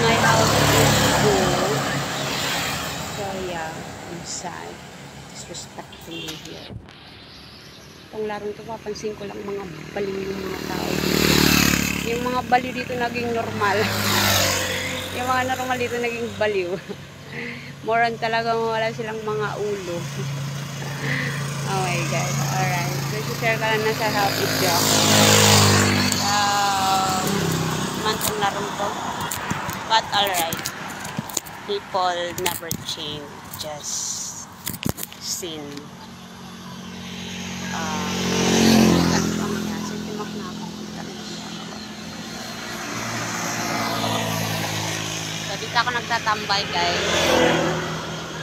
my house is full. So yeah, I'm sad. Disrespecting me here. Itong larong to, papansin ko lang mga baliw yung mga tao. Yung mga baliw dito naging normal. Yung mga normal dito naging baliw. Moran talagang wala silang mga ulo. Oh my God. Alright. So, share ka lang na sa health issue. Mantong larong to. But alright. People never change. Just sin. So, dito ako nagtatambay, guys.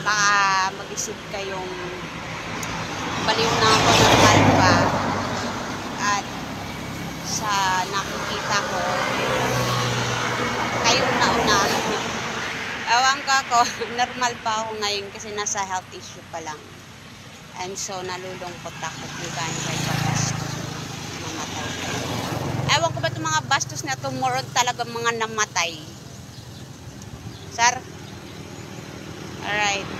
Baka mag-isip kayong baliw na ako ng kalpa. At sa nakikita ko, kayong nauna. Ewan ko ako, normal pa ako ngayon kasi nasa health issue pa lang. And so, nalulungkot ako kung gaano kayo bastos namatay. Ewan ko ba itong mga bastos na ito, more on talaga mga namatay. Sir? Alright.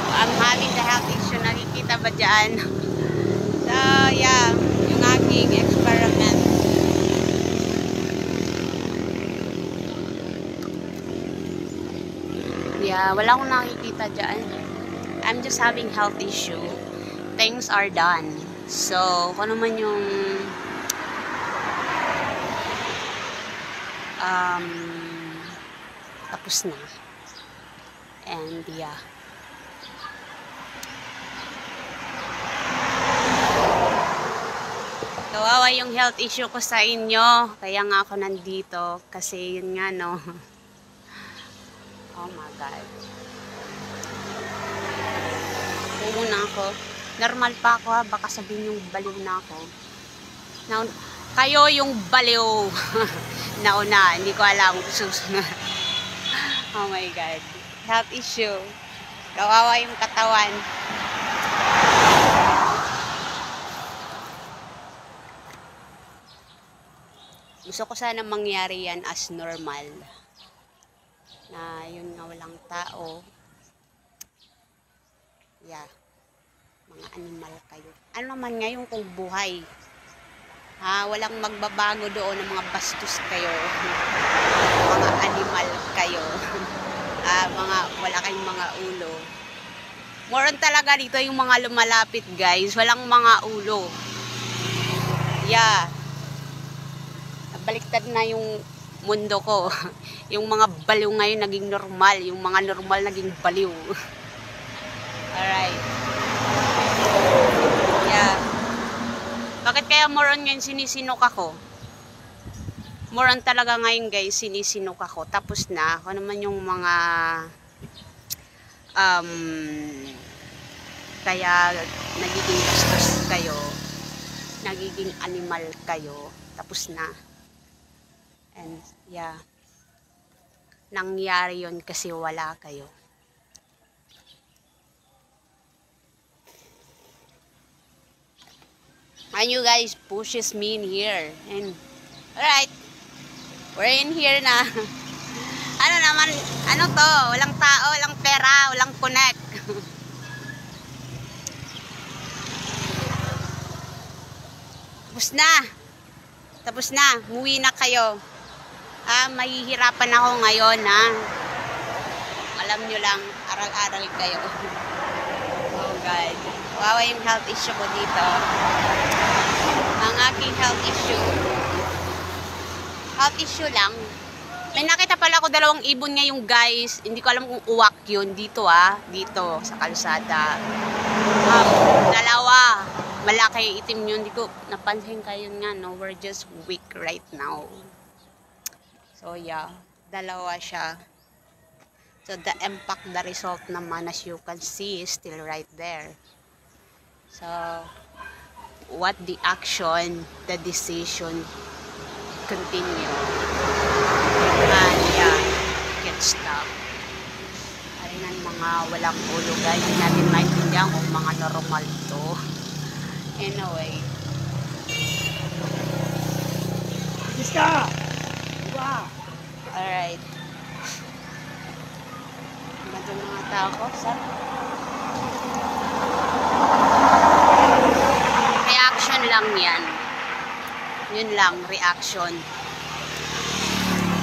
I'm having the health issue. Nakikita ba dyan? So, yeah. Yung aking experiment. Yeah, wala akong nakikita dyan. I'm just having health issue. Things are done. So, kung naman yung tapos na. And yeah. Kawawa yung health issue ko sa inyo. Kaya nga ako nandito. Kasi yun nga, no. Oh my God. Puno na ako. Normal pa ako, ha. Baka sabihin yung baliw na ako. Kayo yung baliw. Nauna. Hindi ko alam kung susunod. Oh my God. Health issue. Kawawa yung katawan. Gusto ko sana mangyari yan as normal. Na yun nga walang tao. Yeah. Mga animal kayo. Ano naman ngayon kung buhay? Walang magbabago doon ng mga bastos kayo. Mga animal kayo. Wala kayong mga ulo. Moron talaga dito yung mga lumalapit, guys. Walang mga ulo. Yeah. Baliktad na yung mundo ko. Yung mga baliw ngayon naging normal. Yung mga normal naging baliw. Alright. Yeah. Bakit kaya moron ngayon sinisinok ako? Moron talaga ngayon, guys, sinisinok ako. Tapos na, ako naman yung mga kaya nagiging bastos kayo, nagiging animal kayo. Tapos na. And yeah, nangyari yun kasi wala kayo. And you guys pushes me in here. And alright, we're in here na. Ano naman, ano to? Walang tao, walang pera, walang connect. Tapos na. Tapos na. Muwi na kayo. Mahihirapan ako ngayon, ha. Alam nyo lang, aral-aral kayo. Oh God. Kawawa yung health issue ko dito. Ang aking health issue. Health issue lang. May nakita pala ako dalawang ibon ngayon, guys. Hindi ko alam kung uwak yun. Dito, dito, sa kalsada. Dalawa. Malaki itim yun. Hindi ko napansin kayo nga, no? We're just weak right now. So, yeah. Dalawa siya. So, the impact, the result naman, as you can see, is still right there. So, what the action, the decision, continue. And, yeah, can't stop. Ayan mga walang ulo, guys. Hindi natin maintindihan kung mga normal to. Anyway. Siska! Diba? Alright. ako, sir. Reaction lang yan. Yun lang, reaction.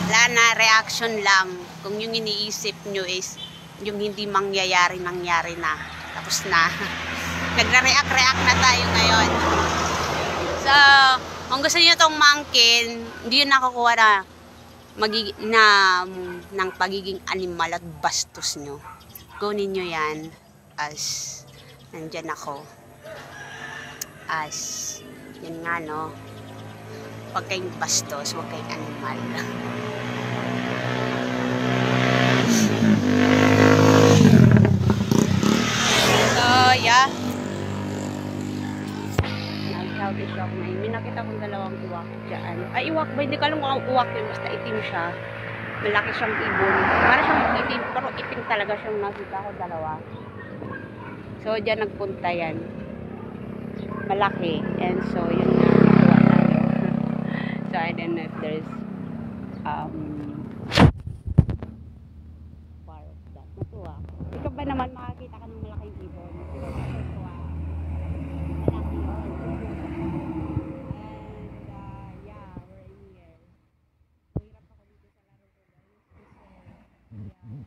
Wala na, reaction lang. Kung yung iniisip nyo is yung hindi mangyayari, nangyari na. Tapos na. Nagre-react na tayo ngayon. So, kung gusto niyo itong monkey, hindi yun nakukuha ng pagiging animal at bastos nyo. Kunin nyo yan as nandyan ako. As, yun nga no. Huwag kayong bastos, huwag kayong animal. So, yeah. Nag-childish ako ngayon. May nakita kong dalawang uwak dyan. Ay, uwak ba? Hindi ka lang uwak yun. Basta itim siya. Malaki siyang ibon. Para siyang itim, pero itim talaga siyang nakita ko dalawa. So, dyan nagpunta yan. Malaki. And so, yun nga. Nakuha tayo. So, I don't know if there's part of that. Natuwa. Ikaw ba naman makakita ka ng malaking ibon? Natuwa. Malaki yun. And, yeah, we're in here. Mahirap ako dito sa laro ko, guys. Tapos na.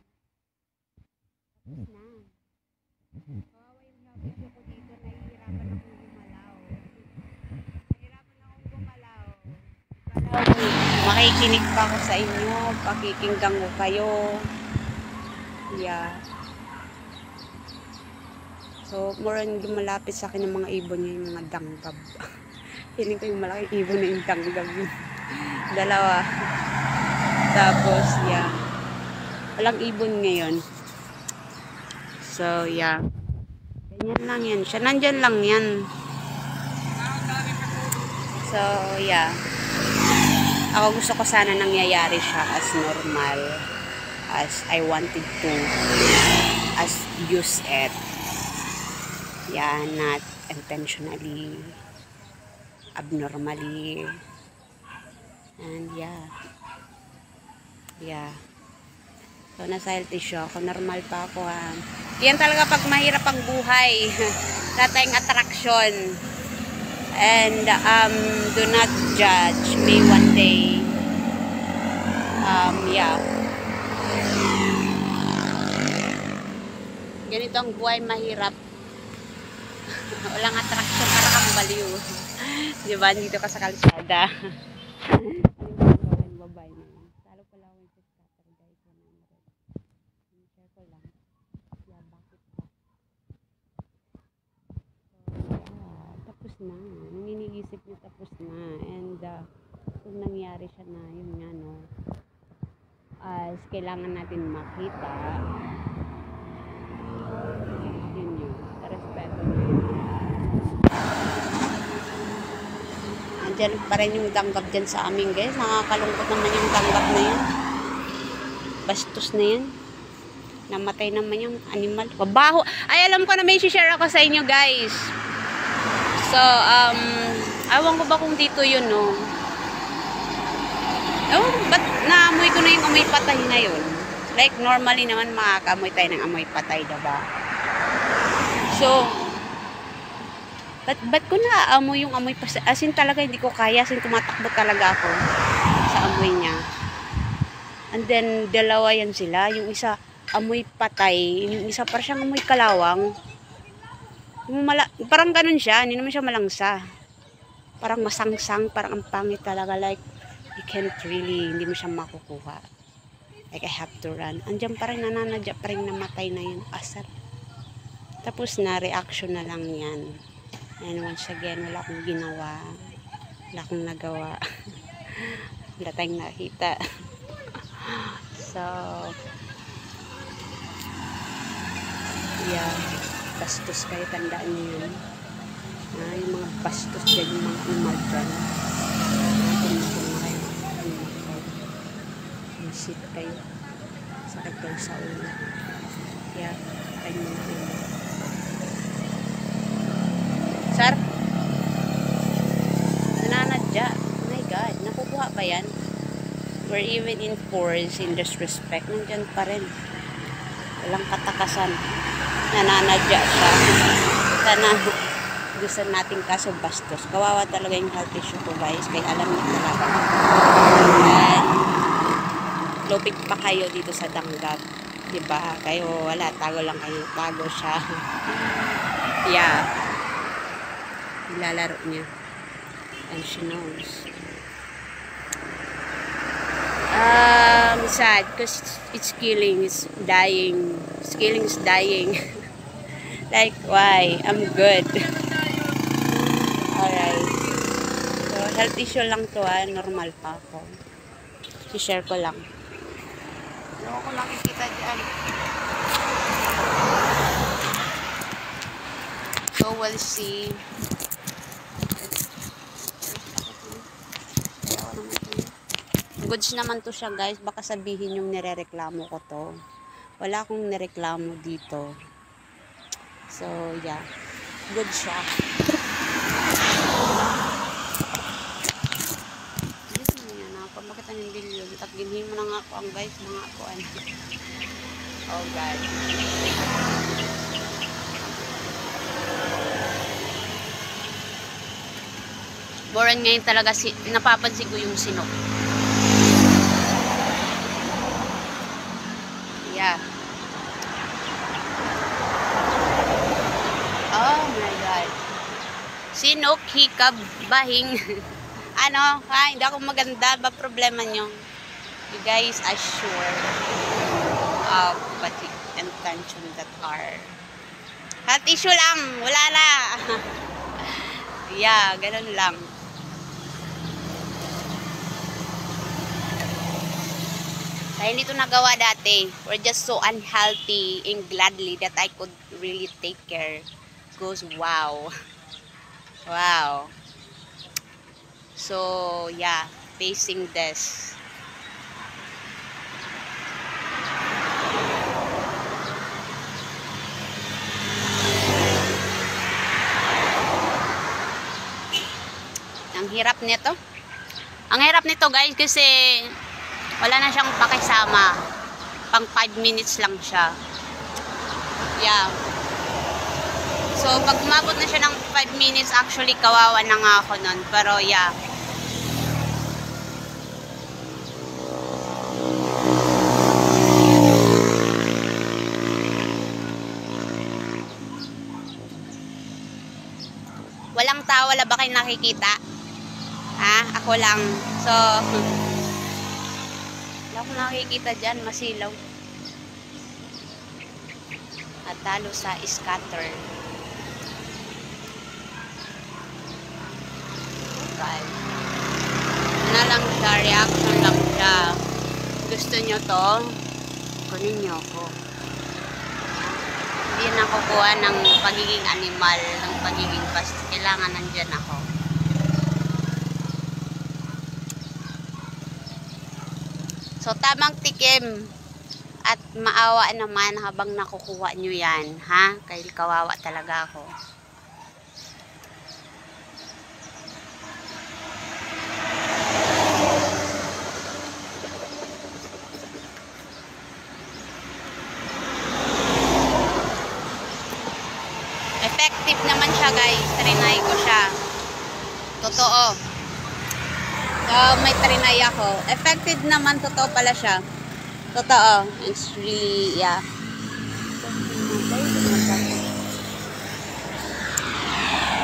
Kawawa yung video ko dito. Nahihirapan akong gumalaw. Makikinig pa ako sa inyo. Pakikinggan ko kayo. Yeah. So, more on lumalapit sa akin ng mga ibon niya, yung mga danggab. Feeling ko yung malaking ibon na yung danggab yun. Dalawa. Tapos, yeah. Walang ibon ngayon. So, yeah. Ganyan lang yan. Siya, nandyan lang yan. So, yeah. Ako gusto ko sana nangyayari siya as normal. As I wanted to. As use it. Yeah, not intentionally. Abnormally. And yeah. Yeah. So, nasa-healthy siya ako. Normal pa ako ha. Yan talaga pag mahirap ang buhay. Tatayang attraction. And do not judge me one day. Yeah. Ganito ang buhay, mahirap. Walang attraction, para kang baliw. Diba? Dito ka sa kalsada. Babay na yan. Talo pala ako yung scatter guys. Share ko lang. Yeah, bakit pa? Tapos na. Nung iniisip niya tapos na. And kung nangyari siya na, yun nga no. Kailangan natin makita. Yun yun. Respeto na yun. Andyan pa rin yung danggab dyan sa amin guys. Nakakalungkot naman yung danggab na yun. Bastos na yan. Namatay naman yung animal. Babaho. Ay, alam ko na may share ako sa inyo guys. So, awan ko ba kung dito yun, no? Oh, ba't naamoy ko na yung amoy patay na yun? Like, normally naman makakamoy tayo ng amoy patay, diba? So, ba't ko naamoy yung amoy patay? As in talaga, hindi ko kaya. As in, tumatakbo talaga ako sa amoy niya. And then, dalawa yan sila. Yung isa, amoy patay. Yung isa, parang siyang amoy kalawang. Parang ganun siya, hindi naman siya malangsa. Parang masangsang, parang ang pangit talaga. Like, you can't really, hindi mo siya makukuha. Like, I have to run. Andiyan pa rin, nananadya pa rin, namatay na yun. Asar. Tapos na, reaction na lang yan. And once again, wala akong ginawa. Wala akong nagawa. Wala tayong nakita. So, yeah. Bastos kayo, tandaan nyo yun. Yung mga bastos dyan, yung mga animal dyan. Tumutong na kayo. Visit kayo. Sakit kayo sa ulo. Kaya, tayo mo na kayo. Sir? Nananadya. Oh my God. Nakukuha ba yan? We're even in force, in disrespect. Nandyan pa rin. Walang katakasan. Nananadya siya. Sana gusto natin kaso bastos. Kawawa talaga yung health issue ko guys. Kaya alam niyo talaga. And, lupit pa kayo dito sa Danggab. Diba? Kayo wala. Tago lang kayo. Tago siya. Yeah. Nilalaro niya. And she knows. Sad because it's killing. It's dying. It's killing. It's dying. Like, why? I'm good. Alright. So, health issue lang to normal pa ako. I-share ko lang. Ano ko nakikita dyan? So, we'll see. Goods naman to siya guys. Baka sabihin yung nirereklamo ko to. Wala akong nireklamo dito. So, yeah. Good siya. Yes, yan na. Pamakita ng bilyon. Tagginhin mo na nga ako ang guys. Mga ako. Oh, guys. Boran ngayon talaga. Napapansin ko yung sinok. Yeah. Oh my God. Sinok, hikab, bahing. Ano, hindi ako maganda. Ba problema nyo? You guys are sure of what the intention that are. Health issue lang. Wala na. Yeah, ganun lang. Kaya hindi ito nagawa dati. We're just so unhealthy and gladly that I could really take care. Goes, wow. Wow. So, yeah. Facing this. Ang hirap nito. Ang hirap nito guys kasi wala na siyang pakisama. Pang 5 minutes lang siya. Yeah. So, pag umabot na siya ng 5 minutes, actually, kawawa na nga ako nun. Pero, yeah. Walang tao, wala ba kayo nakikita? Ha? Ako lang. So, wala akong nakikita dyan, masilaw. At talo sa scatter. Okay. Ano lang siya, reaction lang siya. Gusto nyo to, kunin nyo ako. Hindi na kukuha ng pagiging animal, ng pagiging basta. Kailangan nandyan ako. So, tamang tikim at maawa naman habang nakukuha nyo yan, ha? Kahit kawawa talaga ako. Effective naman siya, guys. Trinay ko siya. Totoo. So, may trinay ako. Effective naman, totoo pala siya. Totoo. It's really, yeah.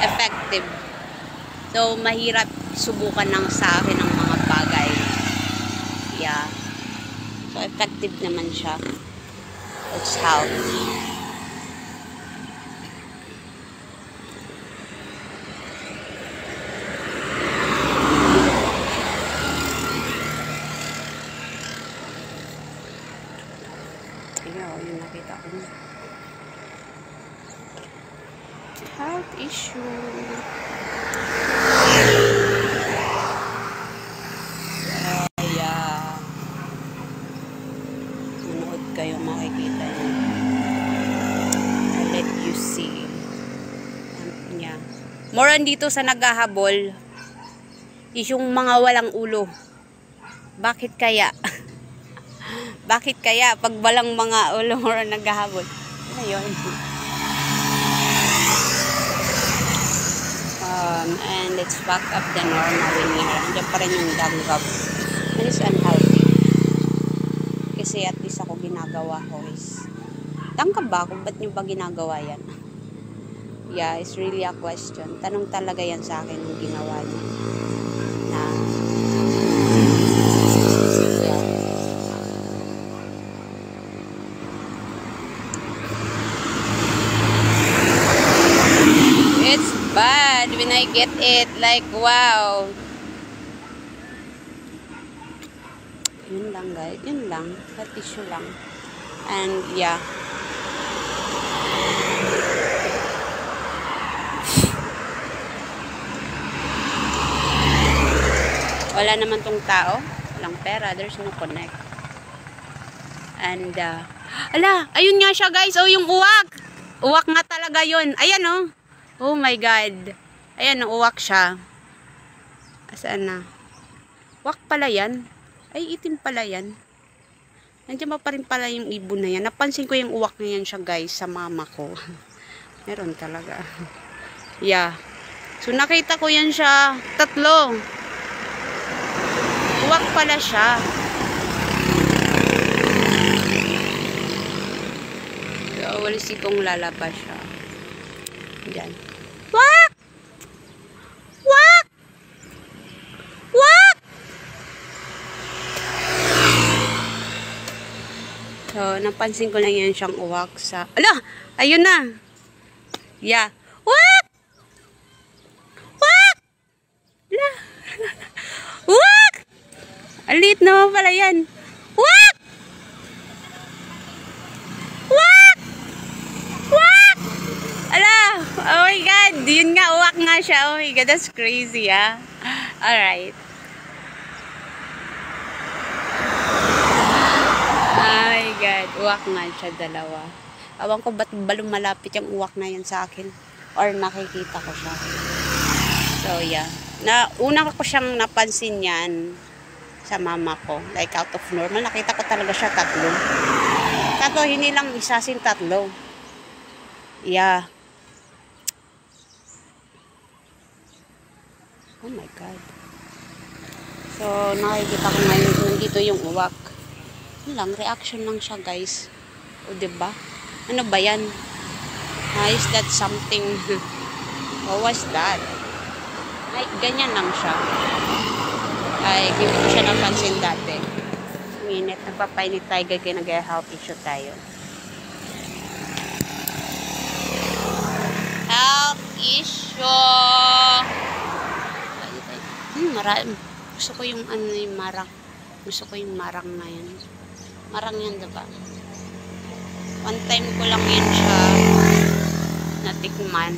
Effective. So, mahirap subukan ng sa akin ng mga bagay. Yeah. So, effective naman siya. It's how. Yung nakita ko. Health issue. Yeah. Manood kayo, makikita nyo. I'll let you see. Yeah. More on dito sa naghahabol is yung mga walang ulo. Bakit kaya? Bakit kaya pag walang mga ulong naghahabol? Ano yun? And let's back up the normal linear. Andiyan pa rin yung danggap. That is unhealthy. Kasi at least ako ginagawa ko is danggap ba? Kung ba't nyo ba ginagawa yan? Yeah, it's really a question. Tanong talaga yan sa akin yung ginawa niya. Na yeah. It's bad when I get it. Like, wow. Yun lang, guys. Yun lang. Sa tissue lang. And, yeah. Wala naman tong tao. Walang pera. There's no connect. And, ala, ayun nga siya, guys. Oh, yung uwak. Uwak nga talaga yun. Ayan, oh. Oh my God. Ayan, uwak siya. Asaan na? Uwak pala yan. Ay, itim pala yan. Nandiyan pa rin pala yung ibon na yan. Napansin ko yung uwak na yan siya, guys, sa mama ko. Meron talaga. Yeah. So, nakita ko yan siya. 3. Uwak pala siya. So, walis kong lalabas siya. Diyan. Wak! Wak! Wak! So, napansin ko lang yan siyang uwak sa... Ala! Ayun na! Yeah. Wak! Wak! Ala! Wak! Alit naman pala yan. Wak! Wak! Wak! Ala! Oh my God! Yun nga, uwak nga siya. Oh my God, that's crazy, ah. Alright. Oh my God, uwak nga siya, 2. Awan ko ba't lumalapit yung uwak na yan sa akin. Or nakikita ko siya. So, yeah. Una ko siyang napansin yan sa mama ko. Like, out of normal. Nakita ko talaga siya 3. 3, hindi lang isa, 3. Yeah. Oh my God. So, nakikita ko ngayon nandito yung uwak. Ano lang, reaction lang siya, guys. O, diba? Ano ba yan? Is that something? What was that? Ay, ganyan lang siya. Ay, hindi ko siya napansin dati. Minute, nagpapainit tayo kaya nag-health issue tayo. Health issue! Marami. Gusto ko yung ano yung marang. Gusto ko yung marang na yan. Marang yan, diba? One time ko lang yan siya natikman.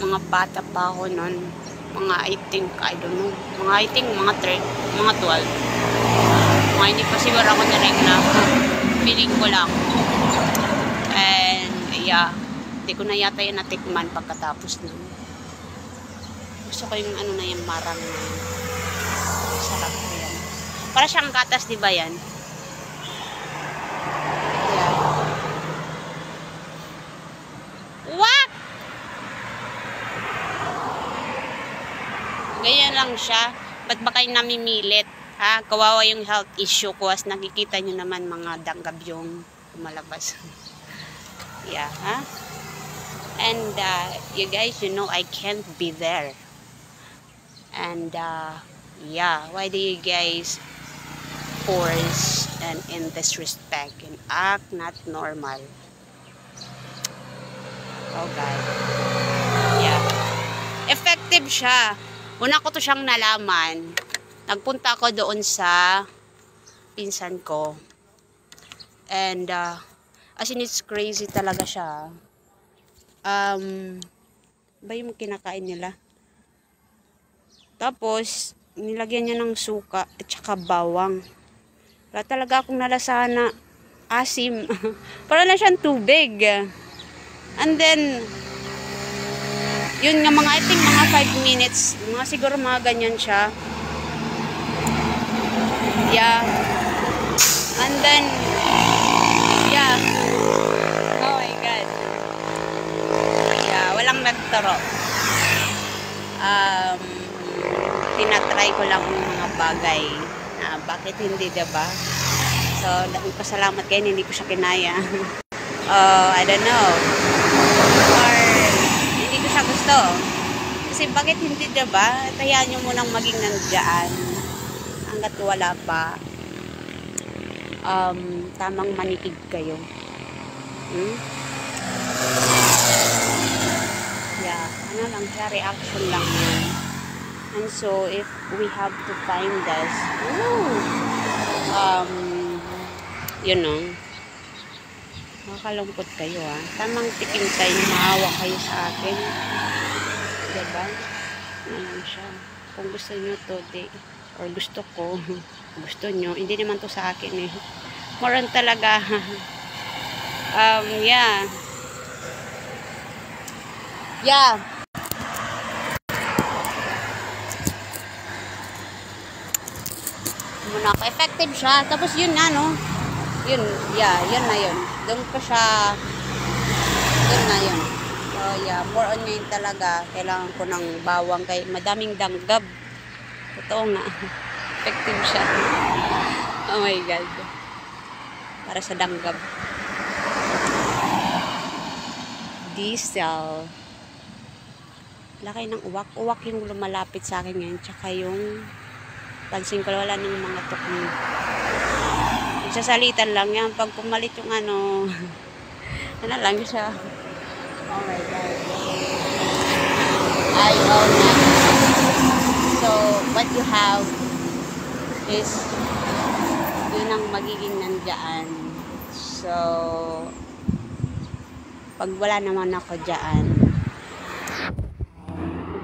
Mga bata pa ako nun. Mga I think, I don't know. Mga I think, mga 3, mga 12. Mga hindi pa siguro ako na-regla. Feeling ko lang. And, yeah. Hindi ko na yata yung natikman pagkatapos nun. Gusto ko yung ano na yung marang na yun. Sarap ko yan. Para siyang gatas, di ba yan? Yeah. What? Ganyan lang siya. Ba't ba kayo namimilit? Ha? Kawawa yung health issue ko as nakikita nyo naman mga danggab yung lumalabas. Yeah, ha? And, you guys, you know, I can't be there. And, yeah, why do you guys force and in disrespect and act not normal? Oh, God. Yeah. Effective siya. Una ko to siyang nalaman. Nagpunta ako doon sa pinsan ko. And, as in, it's crazy talaga siya. Ba yung kinakain nila? Tapos, nilagyan niya ng suka at saka bawang. Wala talaga akong nalasahan na asim. Para na siyang tubig. And then, yun nga mga, I think mga 5 minutes, mga siguro mga ganyan siya. Yeah. And then, siya. Oh my God. Yeah, walang nagturo. Tinatry ko lang yung mga bagay na bakit hindi, diba? So, pasalamat kayo, hindi ko siya kinaya. I don't know. Or, hindi ko siya gusto. Kasi bakit hindi, diba? Hayaan nyo munang maging nandiyan hanggat wala pa. Tamang manikig kayo. Yeah, ano lang siya, reaction lang yun. And so, if we have to find this, you know, makakalungkot kayo, tamang tikim kayo, maawa kayo sa akin. Diba? Ano lang siya. Kung gusto nyo to, or gusto ko, gusto nyo, hindi naman to sa akin eh. More on talaga. Yeah. Yeah. Muna ako. Effective siya. Tapos yun na, no? Yun. Yeah. Yun na yun. Doon ko siya. Doon na yun. So, yeah. More on ngayon talaga. Kailangan ko ng bawang kay madaming danggab. Totoo nga. Effective siya. Oh my God. Para sa danggab. Diesel. Laki ng uwak. Uwak yung lumalapit sa akin ngayon. Tsaka yung pansin ko wala ng mga tukni. Sasalitan lang yan. Pag pumalit yung ano lang siya. Oh my God. I own that. So, what you have is yun ang magiging nandyan. So, pag wala naman ako dyan,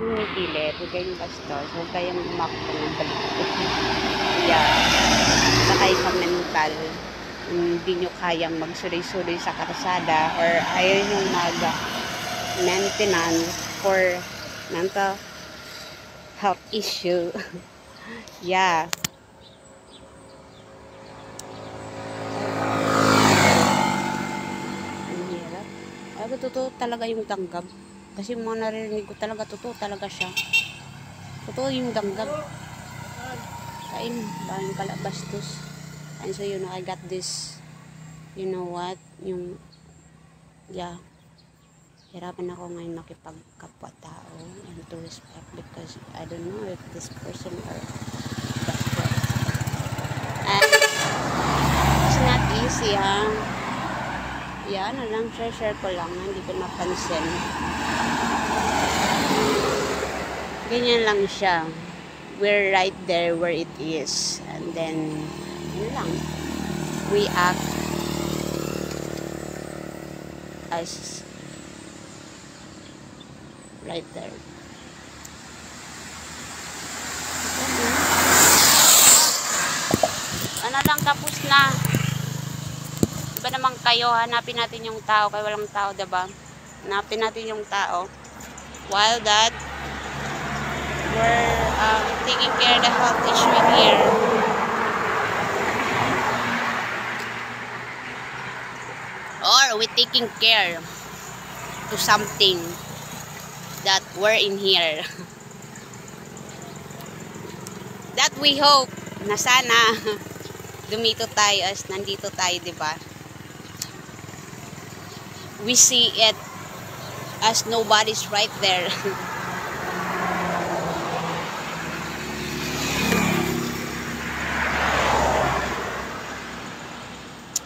huwag huwag kayong bastos, huwag kayong umakto ng balik. Yeah. Sakay sa mental, hindi nyo kayang magsuloy-suloy sa karsada or ayaw nyo mag-maintenance for mental health issue. Yeah. Ang hirap. Ay, totoo talaga yung tanggap. Kasi mga narinig ko talaga, totoo talaga siya. Totoo yung danggab. Kain, bahan kalabastos. And so, you know, I got this, you know what, yung, yeah, hirapan ako ngayon makipagkapwa-tao and to respect because I don't know if this person or that person. And, it's not easy, yeah, ano lang, share ko lang, hindi ko napansin. Ganyan lang siya. We're right there where it is. And then, yun lang. We act as right there. Ano lang, tapos na. Diba naman kayo, hanapin natin yung tao. Kaya walang tao, diba? Hanapin natin yung tao. While that, we're taking care of the health issue here. Or we taking care to something that we're in here. That we hope na sana dumito tayo as nandito tayo, diba? We see it as nobody's right there.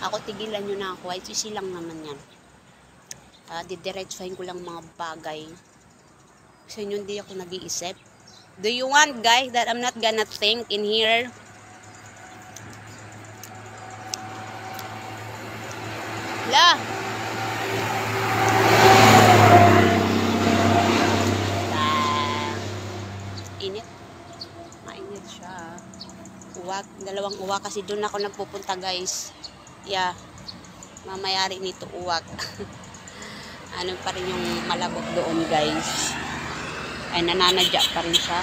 Ako, tigilan nyo na ako. Ay, sisi lang naman yan. Didiretsuhin ko lang mga bagay. Kasi yun, hindi ako nag-iisip. Do you want, guys, that I'm not gonna think in here? La! Init. Mainit siya. Uwak. Dalawang uwak kasi doon ako nagpupunta, guys. Yeah, mamayari nito uwak. Ano pa rin yung malabot doon, guys. Ay, nananadya pa rin siya.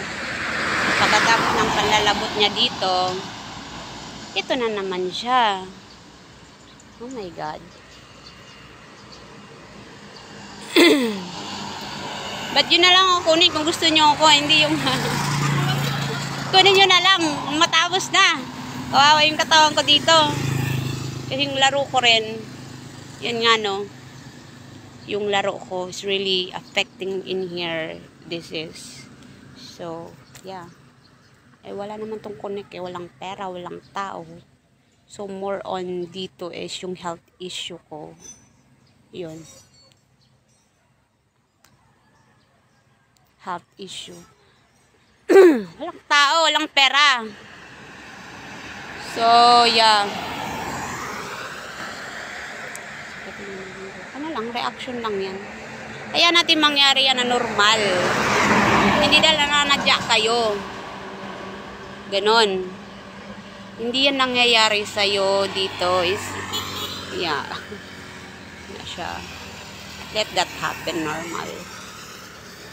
Pagkatapos ng panlalabot niya dito, ito na naman siya. Oh my God. Ba't yun na lang ako kunin kung gusto nyo ako, hindi yung kunin nyo na lang, matapos na. Kawawa yung katawan ko dito. Kasi yung laro ko rin, yun nga no, yung laro ko is really affecting in here. This is, so, yeah. Eh, wala naman tong connect eh, walang pera, walang tao. So, more on dito is yung health issue ko. Yun. Health issue. Walang tao, walang pera. So, yeah. Ano lang, reaction lang yan. Kaya natin mangyari yan na normal. Hindi dahil nananadya kayo. Ganon. Hindi yan nangyayari sa'yo dito is, yeah. Na siya. Let that happen normal.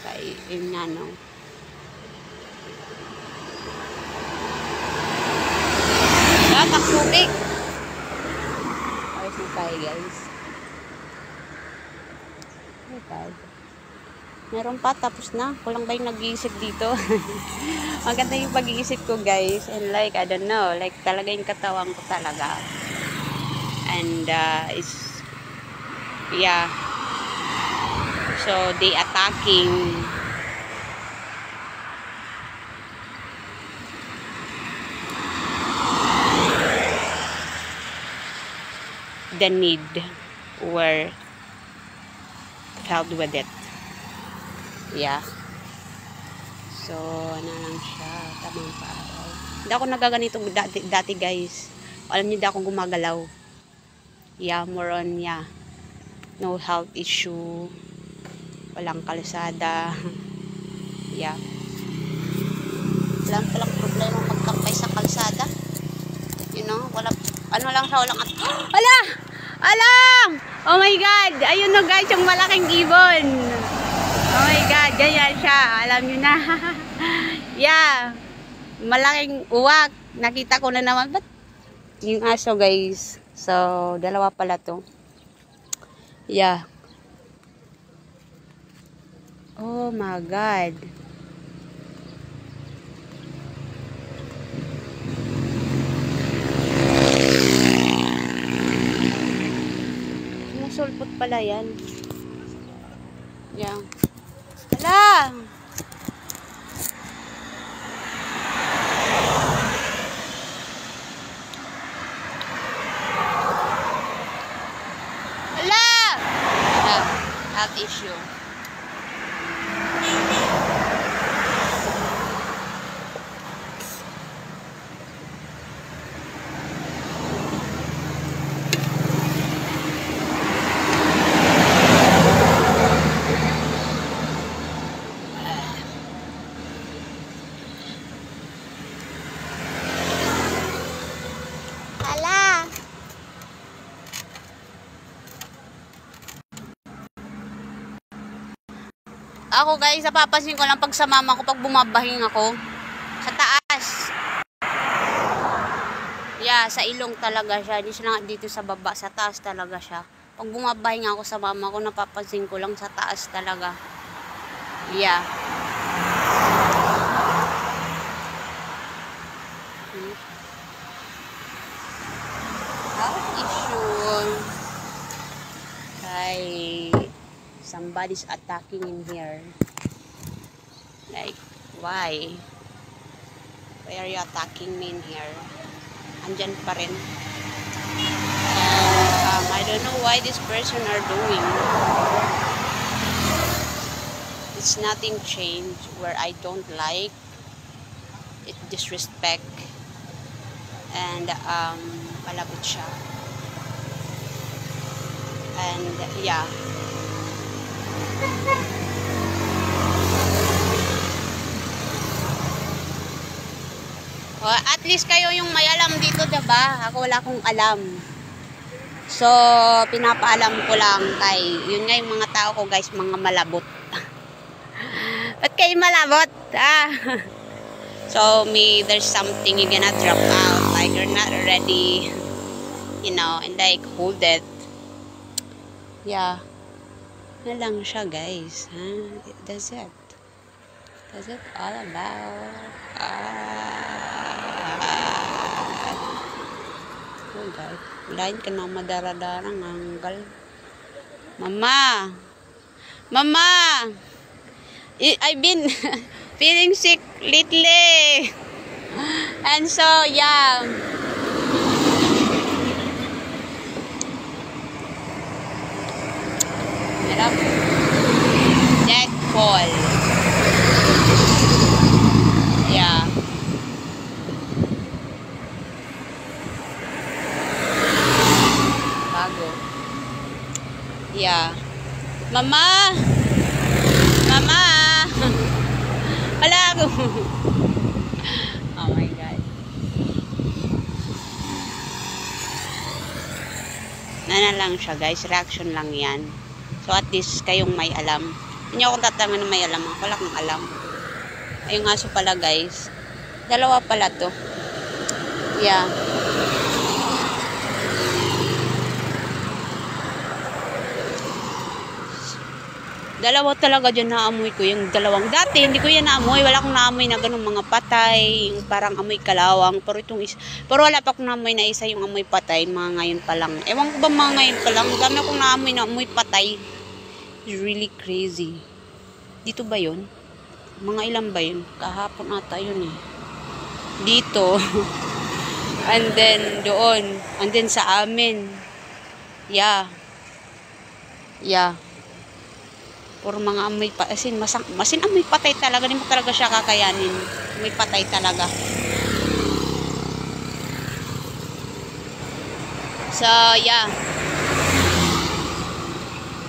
Kaya, yun nga, no. Taksubik. Ayos na tayo, guys. Oh God. Meron pa, tapos na. Kulang ba yung nag-iisip dito? Maganda yung pag-iisip ko, guys. And like, I don't know, like talaga yung katawan ko talaga. And, it's, yeah. So, they attacking. The need were filled with it. Yeah. So, ano lang siya. Tamang paraw. Hindi ako nagaganito dati guys. Alam niyo, hindi ako gumagalaw. Yeah, more on, yeah. No health issue. Walang kalsada. Yeah. Walang palang problema magkampay sa kalsada. You know, walang, ano lang siya, walang, ala! Alam! Oh my God! Ayun no guys, yung malaking ibon. Oh my God, ganyan siya. Alam nyo na. Yeah. Malaking uwak. Nakita ko na naman. Ba't yung aso guys? So, dalawa pala to. Yeah. Oh my God. Sulpot pala yan. Yan. Hala! Hala! Health issue. Ako guys, napapansin ko lang pag sa mama ko, pag bumabahing ako, sa taas. Yeah, sa ilong talaga siya. Hindi siya dito sa baba, sa taas talaga siya. Pag bumabahing ako sa mama ko, napapansin ko lang sa taas talaga. Yeah. Health issue. Hi. Somebody's attacking in here. Like, why? Why are you attacking me in here? Andyan pa rin. I don't know why this person are doing. It's nothing changed where I don't like. It disrespect. And, palabot siya. And, yeah. Well, at least kayo yung may alam dito, diba? Ako wala akong alam. So, pinapaalam ko lang kay, yun nga yung mga tao ko guys, mga malabot. Ba't kayo malabot? So, there's something you're gonna drop out, like you're not ready. you know, and like hold it. Yeah. Na lang siya, guys. That's it. That's it all about. Oh, guys. Lain ka na madara-darang anggal. Mama! Mama! I've been feeling sick lately. And so, yeah. Hirap. Dead fall. Yeah. Bago. Yeah. Mama! Mama! Wala ako. Oh my God. Na lang siya, guys. Reaction lang yan. So, at least kayong may alam. Hindi akong tatangan na may alam. Wala kang alam. Ayong aso pala, guys. Dalawa pala to. Yeah. Dalawa talaga dyan naamoy ko. Yung dalawang. Dati, hindi ko yan naamoy. Wala akong naamoy na ganun mga patay. Yung parang amoy kalawang. Pero wala pa akong naamoy na isa yung amoy patay. Mga ngayon pa lang. Ewan ko ba mga ngayon pa lang. Dami akong naamoy na amoy patay. It's really crazy. Dito ba yun? Mga ilan ba yun? Kahapon ata yun eh. Dito. And then doon. And then sa amin. Yeah. Yeah. Puro mga amoy pa. Asin amoy patay talaga. Hindi mo talaga siya kakayanin. Amoy patay talaga. So, yeah.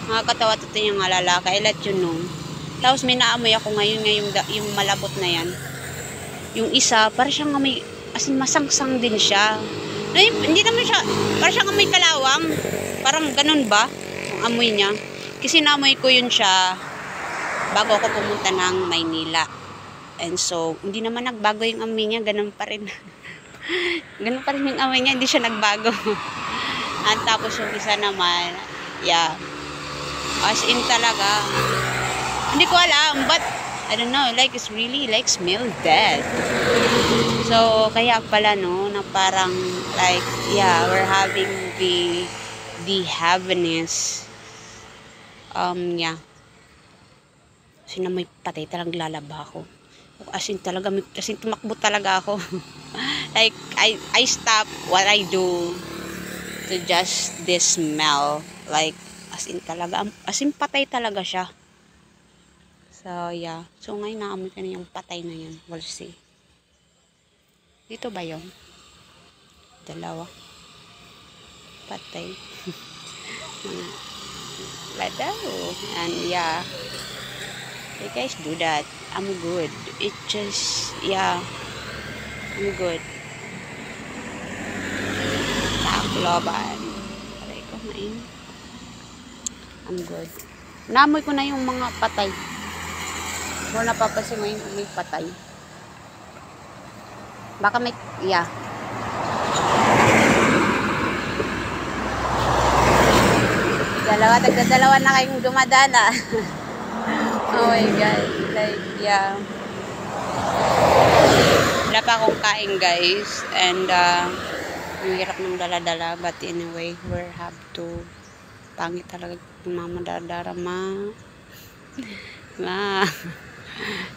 Nakakatawa ito yung lalaki. I let you know. Tapos may naamoy ako ngayon yung malabot na yan. Yung isa, parang siyang amoy, asin masangsang din siya. Hindi naman siya, parang siyang amoy kalawang. Parang ganun ba? Yung amoy niya. Kasi naamoy ko yun siya bago ako pumunta ng Maynila. And so, hindi naman nagbago yung amoy niya. Ganun pa rin. Ganun pa rin yung amoy niya. Hindi siya nagbago. At tapos yung isa naman, yeah. As in talaga. Hindi ko alam, but I don't know, like it's really like smell dead. So, kaya pala no, na parang like, yeah, we're having the heaviness. Yeah. Kasi na may patay talagang lalaba ako. As in tumakbo talaga ako. Like, I stop what I do to just this smell. Like, as in patay talaga siya. So, yeah. So, ngayon naamoy ka na yung patay na yan. We'll see. Dito ba yun? Dalawa. Patay. Ladaw. And, yeah. You guys do that. I'm good. It just, yeah. I'm good. Takloban. Aray ko, main. I'm good. Naamoy ko na yung mga patay. Kung napapasin mo yung may patay. Baka may, yeah. Tagdadalawa na kayong dumadala. Oh my God. Like, yeah. Wala pa akong kain, guys. And, ang hirap ng dala-dala. But anyway, we have to. Pangit talaga yung mamadara, ma. Ma.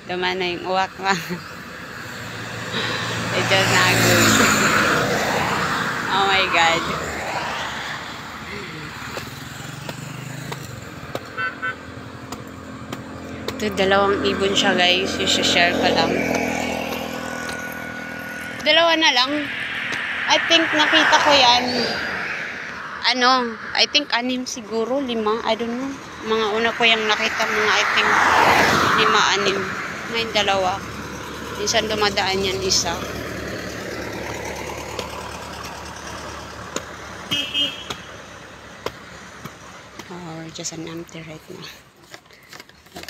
Tama na yung uwak, ma. It's just not good. Oh my God. Ito, dalawang ibon siya, guys. I-share ko lang. Dalawa na lang. I think nakita ko yan. I think 6 siguro, 5. I don't know. Mga una ko yung nakita, I think 5, 6. Ngayon dalawa. Minsan dumadaan yan isa. Oh, we're just an empty right now.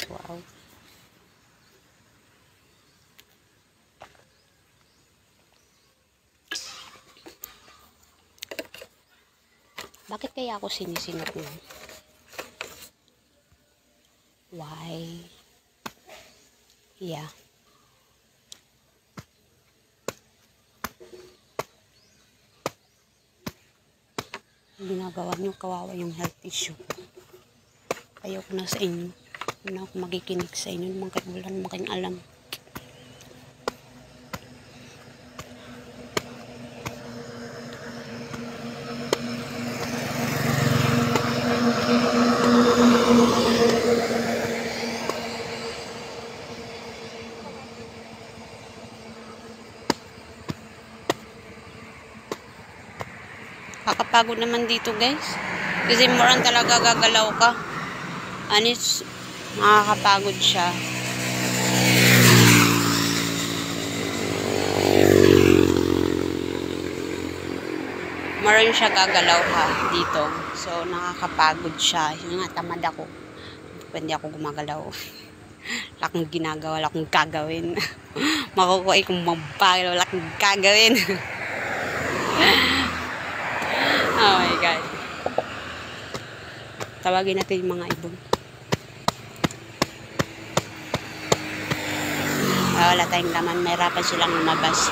Wow. Bakit kaya ako sinisinot mo? Why? Yeah. Ginagawa niyo, kawawa yung health issue. Ayoko na sa inyo. Hindi na ako magikinig sa inyo. Wala naman kayong alam. Kakapagod naman dito, guys. Kasi moran talaga gagalaw ka. And it's nakakapagod siya. Moran siya gagalaw ka dito. So, nakakapagod siya. Yung nga, tamad ako. Pwede ako gumagalaw. Wala akong ginagawa, wala akong gagawin. Makukuha kong mabagal, wala akong gagawin. Oh my God. Tawagin natin yung mga ibon. Wala tayong laman. Mahirapan silang lumabas.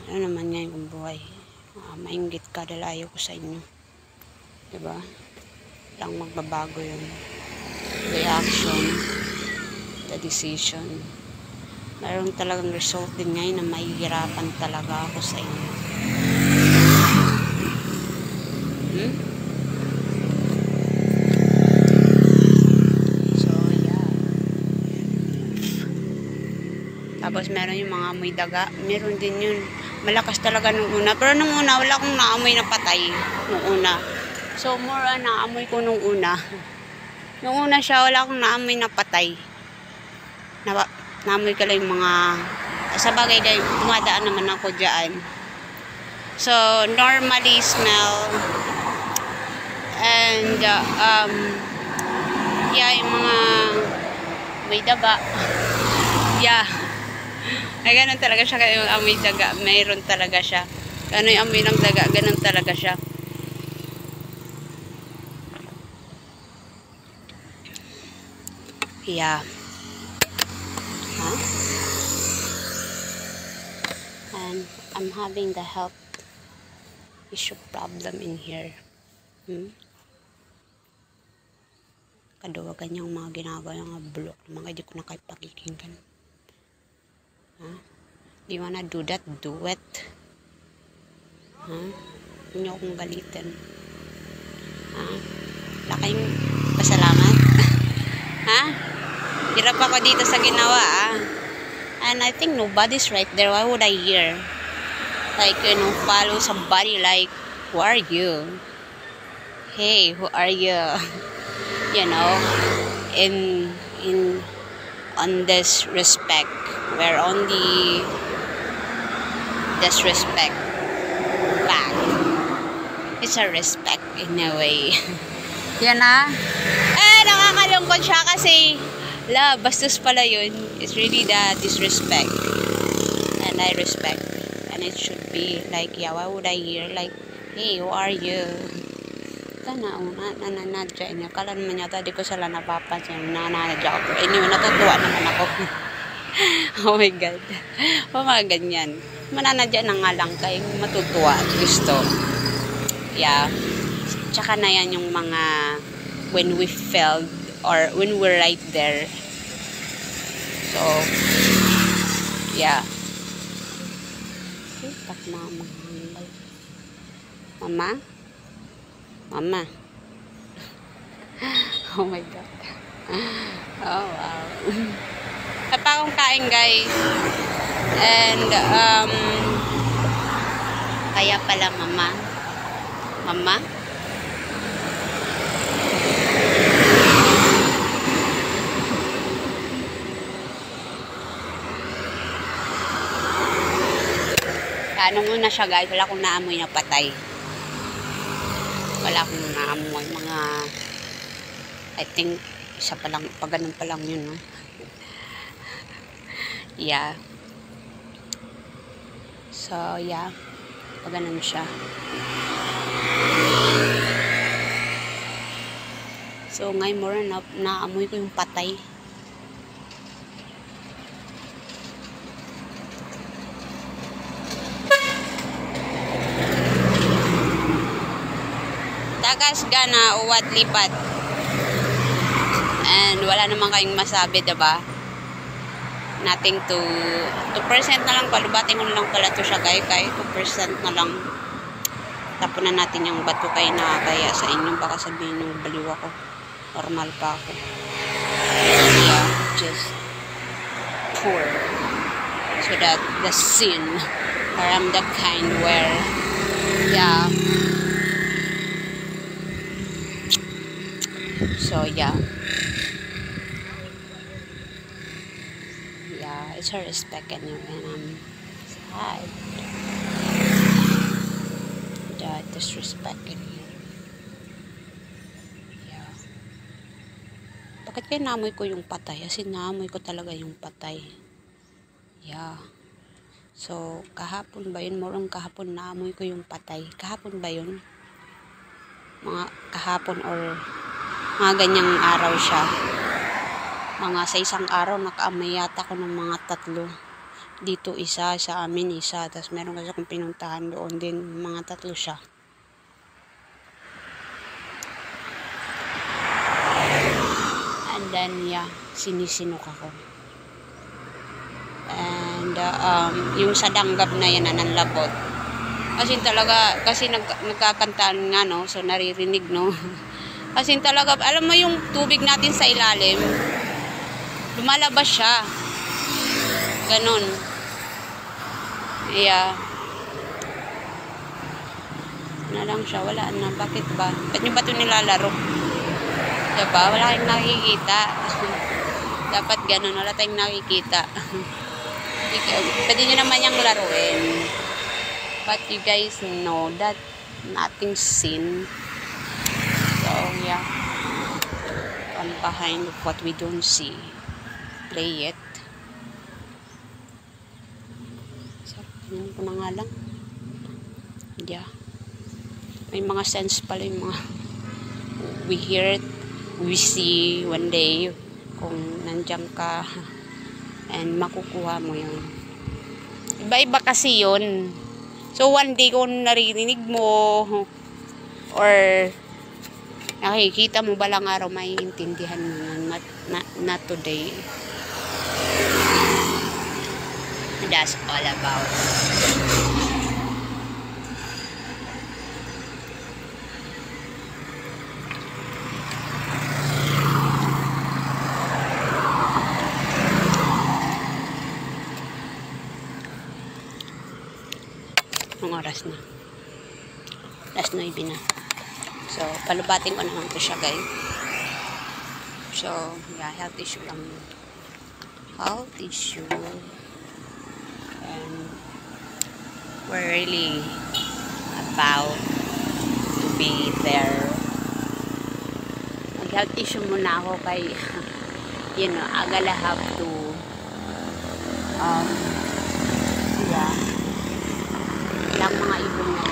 Ano naman ngayon ang buhay? Mainggit ka dahil ayaw ko sa inyo. Diba? Lang magbabago yun. The action, the decision. Meron talagang result din ngayon na mahihirapan talaga ako sa inyo. So, yeah. Tapos meron yung mga amoy daga. Meron din yun. Malakas talaga nung una. Pero nung una, wala akong naamoy na patay. Nung una. So, more on naamoy ko nung una. Nung una siya, wala akong naamoy na patay. Naamoy ka lang yung mga... Sa bagay, dumadaan naman ako dyan. So, normally smell. And, yeah, yung mga... May daga. Yeah. Ay, ganun talaga siya. Kaya yung amoy daga, mayroon talaga siya. Ano yung amoy ng daga, ganun talaga siya. Yeah. Huh? And I'm having the health issue problem in here. Kaduwagan yung mga ginagawa yung mga block. Mga hindi ko na kahit pakikinggan. Huh? Do you wanna do that? Do it. Huh? Huwag niyo akong galitin. Huh? Wala kayong pasalamat? Ha? Hirap ako dito sa ginawa, And I think nobody's right there. Why would I hear? Like, you know, follow somebody like, who are you? Hey, who are you? You know, on this respect, where only disrespect back. It's a respect in a way. Yan na. Nakakalungkot siya kasi bastos pala yun. It's really the disrespect. And I respect. And it should be like, yeah, why would I hear like, hey, who are you? Nananadya niya. Kala naman yata, di ko sila napapansin. Nananadya ako. Anyway, natutuwa naman ako. Oh my God. Mga ganyan. Mananadya na nga lang kayo. Matutuwa. Gusto. Yeah. Tsaka na yan yung mga when we felt or when we're right there. So, yeah. Mama? Mama? Oh my God. Oh, wow. Tapa akong kain, guys. And, kaya pala, mama. Mama? Ano muna siya, guys, wala akong naamoy na patay. Wala akong naamoy mga I think Isa pa lang, pag ganun pa lang yun, no? Yeah. So, yeah. Pag ganun siya. So, ngayon more naamoy ko yung patay. Tagas gana uwat lipat. And wala naman kayong masabi, diba? Nothing to 2% na lang, palubatin ko na lang pala to siya, guys. Kahit 2% na lang. Tapunan natin yung bato kayo na kaya sa inyo. Baka sabihin yung baliw ako. Normal pa ako. Yeah, just pour. So that the sin, or I'm the kind where, yeah. So, yeah. Yeah, it's her respect anyway, and I'm sad. Yeah, disrespect anyway. Yeah. Bakit kaya naamoy ko yung patay? Kasi naamoy ko talaga yung patay. Yeah. So, kahapon ba yun? Morong kahapon naamoy ko yung patay. Kahapon ba yun? Mga kahapon or mga ganyang araw siya. Mga sa isang araw, nakaamoy yata ko ng mga 3. Dito isa, sa amin isa. Tapos meron kasi akong pinuntahan doon din. Mga 3 siya. And then, yeah, sinisinok ako. And, yung sa danggab na yan, nanlabot. Kasi talaga, kasi nagkakantaan nga, no? So, naririnig, no? Kasi talaga, alam mo yung tubig natin sa ilalim, lumalabas siya. Ganon. Yeah. Na lang siya, wala na. Bakit ba? Ba't nyo ba ito nilalaro? Diba? Wala kayong nakikita. Dapat ganon, wala tayong nakikita. Pwede nyo naman yung laruin. But you guys know that nothing seen. So, yeah. On behind of what we don't see. Play it. So, yun ko na nga lang. Yeah. May mga sense pala yung mga we hear it, we see one day kung nandiyan ka and makukuha mo yun. Iba-iba kasi yun. So, one day kung naririnig mo or nakikita mo balang araw, maiintindihan mo yun. Not today. That's all about. Anong oras na? Last 9 na. So, palubatin ko naman ito siya, guys. So, yeah, health issue lang. Health issue. And we're really about to be there. Mag-health issue muna ako kay, you know, I gotta have to, yeah, lang mga ibon na.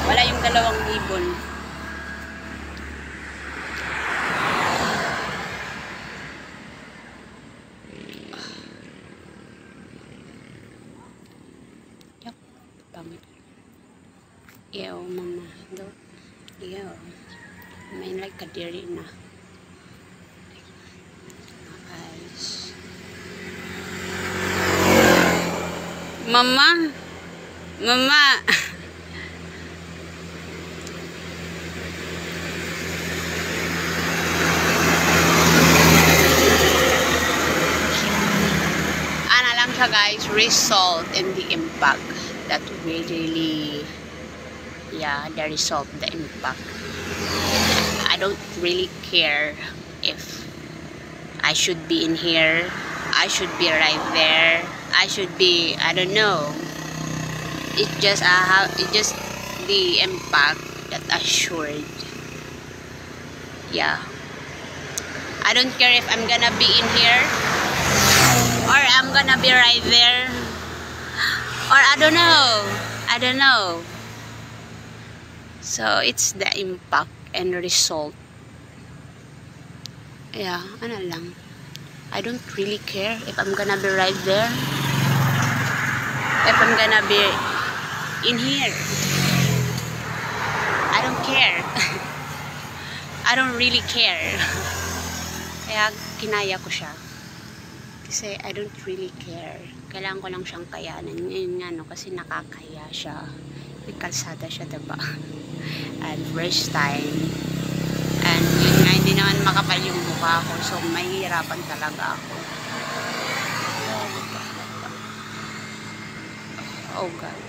Wala yung 2 ibon. Yup. Pangit. Ew, mama. Ew. May like kadiri na. Guys. Mama. Mama. Siya guys, result and the impact that we really, yeah, the result, the impact. I don't really care if I should be in here, I should be right there, I should be, I don't know. It just the impact that assured. Yeah, I don't care if I'm gonna be in here or I'm gonna be right there, or I don't know. So it's the impact and result. Yeah, ano lang. I don't really care if I'm gonna be right there, if I'm gonna be in here. I don't care. I don't really care. Kaya kinaya ko siya. Kasi I don't really care. Kailangan ko lang siyang kayanan. Ngayon nga, no, kasi nakakaya siya. May kalsada siya, diba? And first time. And yun nga, hindi naman makapal yung mukha ko. So, mahihirapan talaga ako. Oh, God.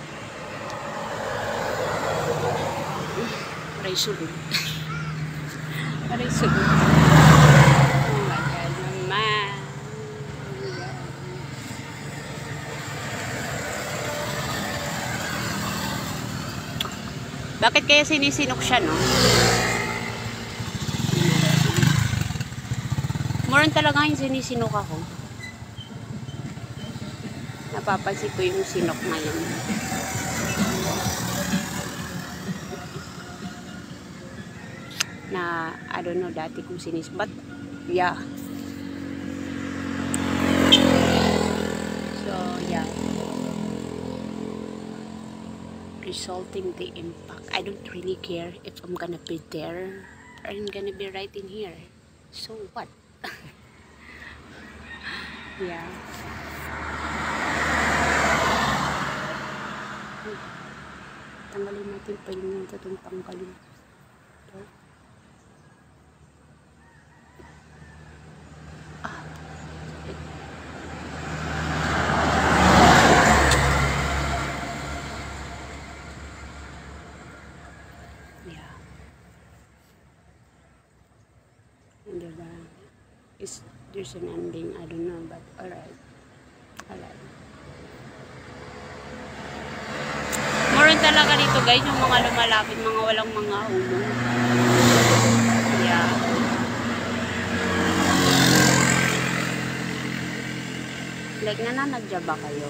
Aray sulod. Aray sulod. Oh, my God, naman. Bakit kaya sinisinok siya, no? Meron talaga yung sinisinok ako. Napapansin ko yung sinok ngayon. Na, I don't know dati kung sinis. But, yeah. So, yeah. Resulting the impact. I don't really care if I'm gonna be there or I'm gonna be right in here. So, what? Yeah. Tanggalin natin pa yun ito itong tanggalin. Ito. Yeah. And there's an ending, I don't know, but alright. Alright. Meron talaga dito guys, yung mga lumalapit, mga walang mga ulo. Yeah. Like, nananadya ba kayo?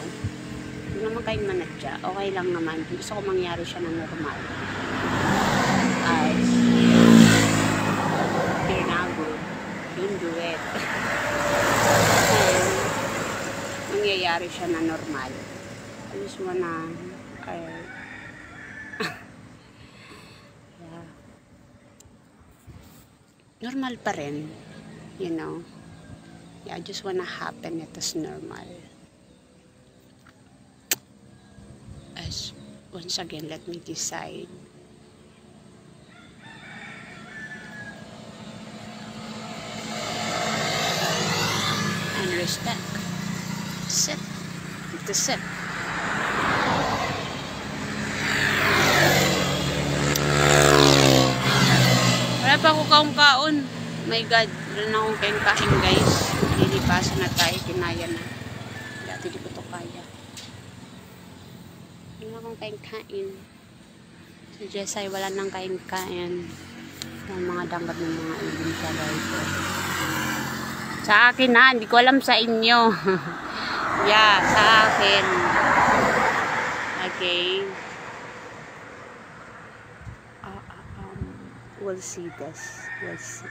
Hindi naman kayong manadya. Okay lang naman. Gusto ko mangyari siya na normal. Guys, you're not good. Don't do it. Mangyayari siya na normal. I just wanna yeah. Normal pa rin, you know. Yeah, I just wanna happen it as normal. As once again, let me decide. And respect. Sip. The sip. Wala pa ako kaon-kaon. My God, wala na akong kain guys. Lilipasan na tayo, kinaya na. Dati di ko to kaya. Wala na akong kain. Si Jessay, wala nang kain. Yung mga dambat ng mga ilin sa guys. Sa akin ha, hindi ko alam sa inyo. Yeah, sa akin. Okay. We'll see this. We'll see.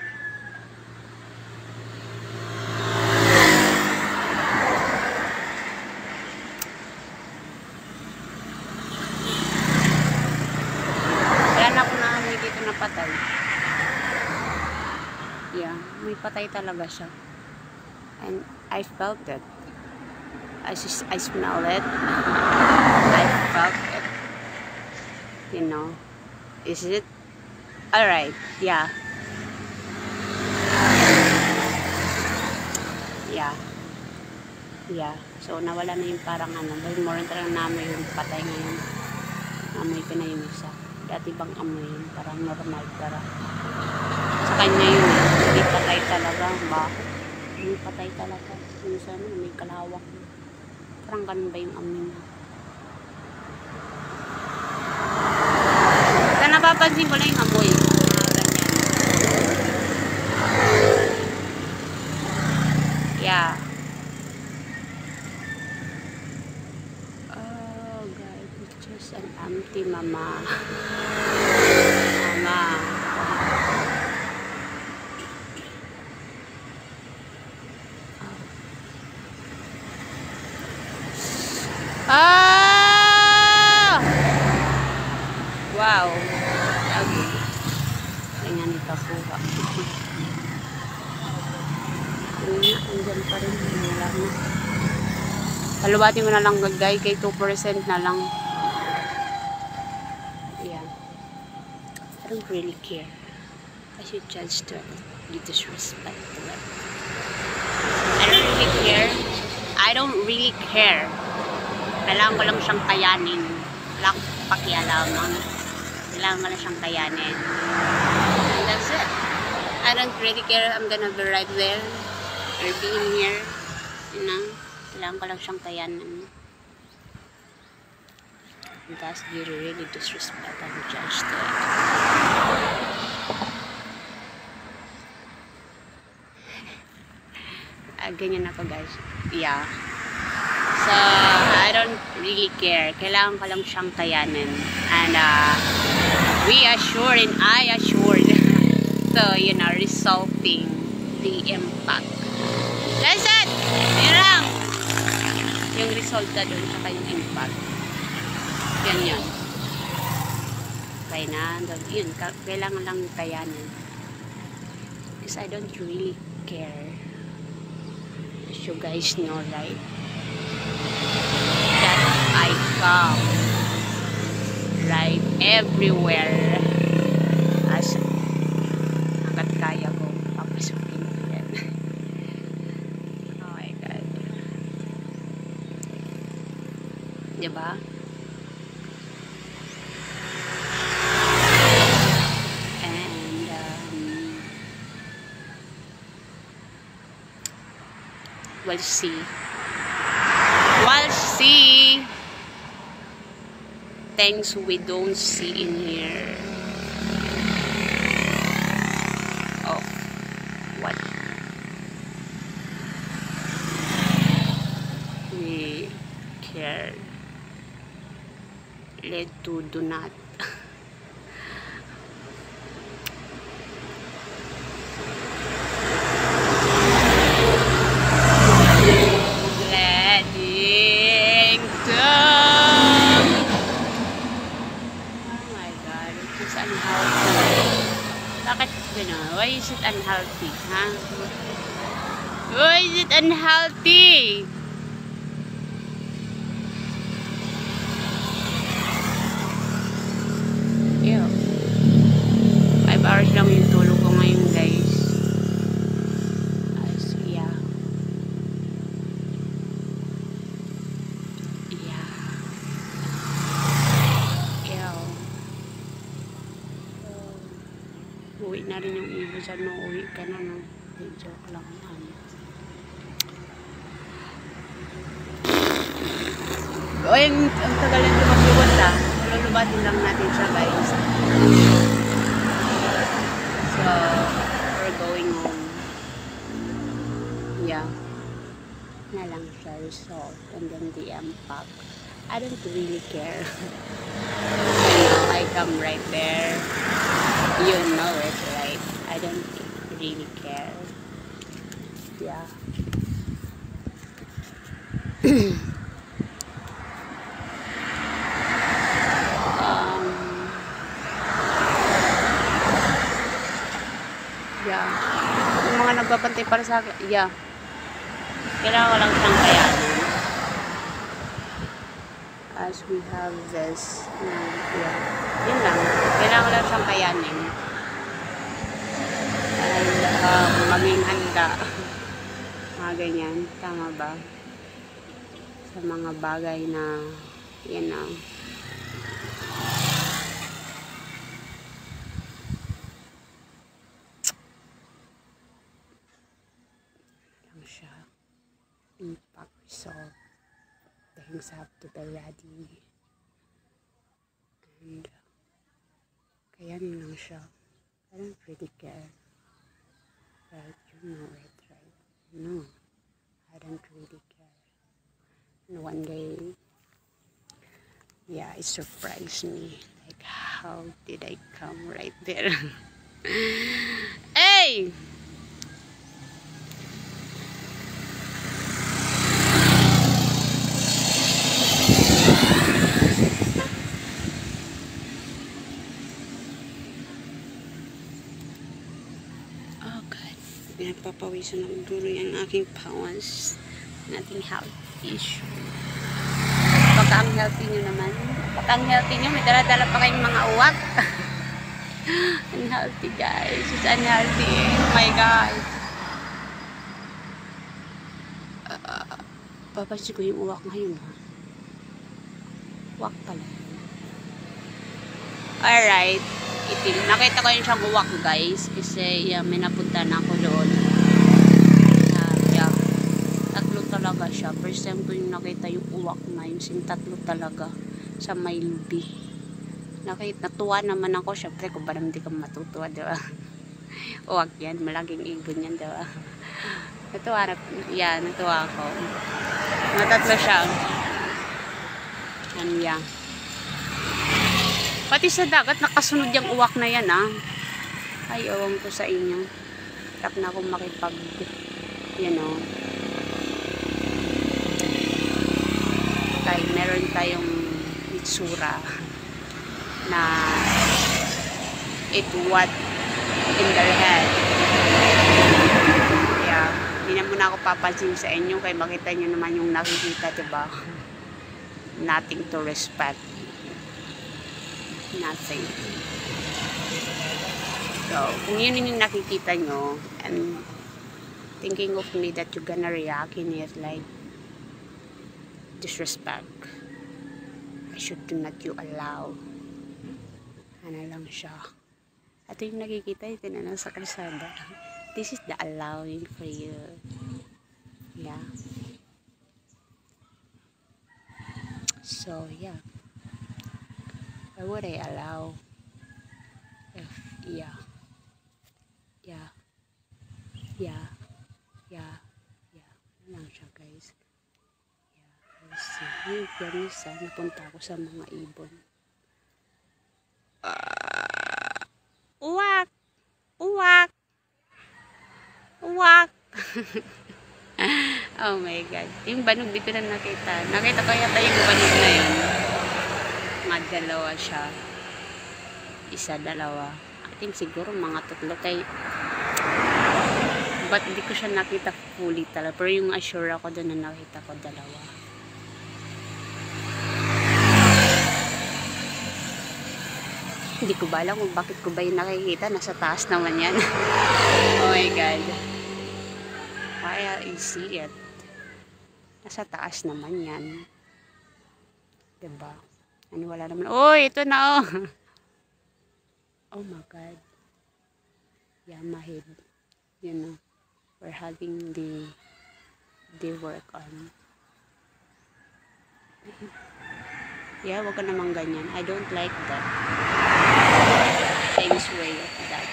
Kaya na ako naamoy dito na patay. Yeah, may patay talaga siya. And I felt it. I smell it. I felt it. You know. Is it? Alright, yeah. Yeah. So, nawala na yung parang ano. Dahil more talagang namoy yung patay ngayon. Namoy ko na yung isa. Dati bang amoy yun? Parang normal. Parang sa kanya yun eh. Hindi patay talaga. Bakit? Hindi patay talaga. Yung sa ano, may kalawak. Parang ganun ba yung amoy niya? Kaya napapansin ko na yung amoy. Yeah. Oh God, it's just an empty mama. Mama. Ah! Wow. Okay. Tingnan ni Kapuha. Andyan pa rin. Wala na. Palubatin ko na lang guys. Kay 2% na lang. Yeah. I don't really care. I should judge to you disrespect to it. I don't really care. I don't really care. Kailangan ko lang siyang kayanin. Wala akong pakialaman. Kailangan ko lang siyang kayanin. And that's it. I don't really care. I'm gonna be right there. Or being here. You know? Kailangan ko lang siyang kayanin. And that's really disrespect and judge to it. Ganyan ako guys. Yeah. So, I don't really care. Kailangan ko lang siyang kayanin. And, we assured and I assured to, you know, resolving the impact. That's it! Yun lang. Yung resulta doon, saka yung impact. Yan yun. Kaya na, yun, kailangan lang kayanin. Because I don't really care. As you guys know, right? That I come right everywhere as hanggat kaya ko papasukin ko yan. Oh my God. Diba? And we'll see. We'll see things we don't see in here. Oh, what we care led to do not. Bakit gano'n? Why is it unhealthy? Huh? Why is it unhealthy? Ew. 5 hours lang yung tulog ko ngayon guys. Yeah. Yeah. Ew. Uwi na rin yung iba sa no, uwi ka na no. Joke lang yan. O yung ang tagal yung lumabot ha. Lulubatin lang natin siya guys. So, we're going home. Yeah. Na lang siya resolve. And then the impact. I don't really care. You know, I come right there. You know it, right? I don't really care. Yeah. Yeah. Yung mga nagbabantay para sa akin, yeah. Kailangan ko lang siyang kayanin. As we have this, yeah. Yun lang. Kailangan ko lang siyang kayanin. And, maging handa. Mga ganyan. Tama ba? Sa mga bagay na, you know, siya. Impact result. Things have to be ready. And kaya lang siya. I don't really care. Right? You know it, right? No. one day, yeah, it surprised me. Like, how did I come right there? Hey! Oh God, pinagpapawisan ng guro yung aking pawas. Nating health issue. Pagka ang healthy nyo naman, pagka ang healthy nyo, may dala-dala pa kayong mga uwak. Unhealthy guys, it's unhealthy. Oh my God. Papansin ko yung uwak ngayon, ha? Uwak pala. Alright. Itim. Nakita ko yung siyang uwak, guys. Kasi, yeah, may napunta na ako doon. Yeah. Tatlo talaga siya. First time ko yung nakita yung uwak na yun. Tatlo talaga. Sa may lubi. Natuwa naman ako. Syempre, kung ba naman di ka matutuwa, diba? Uwak yan. Malaking ibon yan, diba? Natuwa ako. Matatlo siya. And yeah. Pati sa dagat, nakasunod yung uwak na yan, ah. Ay, ewan ko sa inyo. Hirap na akong makipag, you know. Meron tayong itsura na it what in their head. Yeah. Hindi na muna ako papansin sa inyo kaya makita nyo naman yung nakikita, diba? Nothing to respect. Nothing. So, kung yun yung nakikita nyo and thinking of me that you're gonna react in it like disrespect, I should do not you allow. Ano lang siya. At yung nakikita, ito na lang sa kalsada. This is the allowing for you. Yeah. So, yeah. Why would I allow? Yeah. Ano lang siya, guys. Yeah. Let's see. Ngayon, Pianisa, napunta ako sa mga ibon. Uwak! Uwak! Uwak! Oh my God. Yung banog dito na nakita. Nakita ko yata yung banog na yun. Mga dalawa siya. Isa, dalawa. I think siguro mga tatlo kay but hindi ko siya nakita fully talaga. Pero yung assure ako doon na nakita ko dalawa. Hindi ko ba alam kung bakit ko ba yung nakikita. Nasa taas naman yan. Oh my God. Why I see it? Nasa taas naman yan. Diba? Ano, wala naman. Oh, ito na, oh. Oh my God. Yeah, my head. You know, we're having the work on. Yeah, wag ka naman ganyan. I don't like that. Things way of that.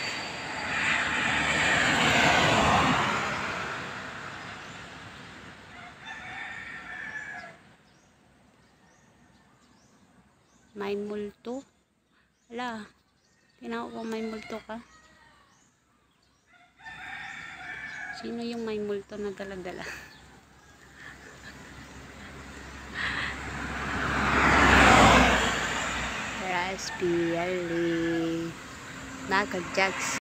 May multo. Wala. Tinawag ko may multo ka. Sino yung may multo na dala-dala? Raspberry. Michael Jackson.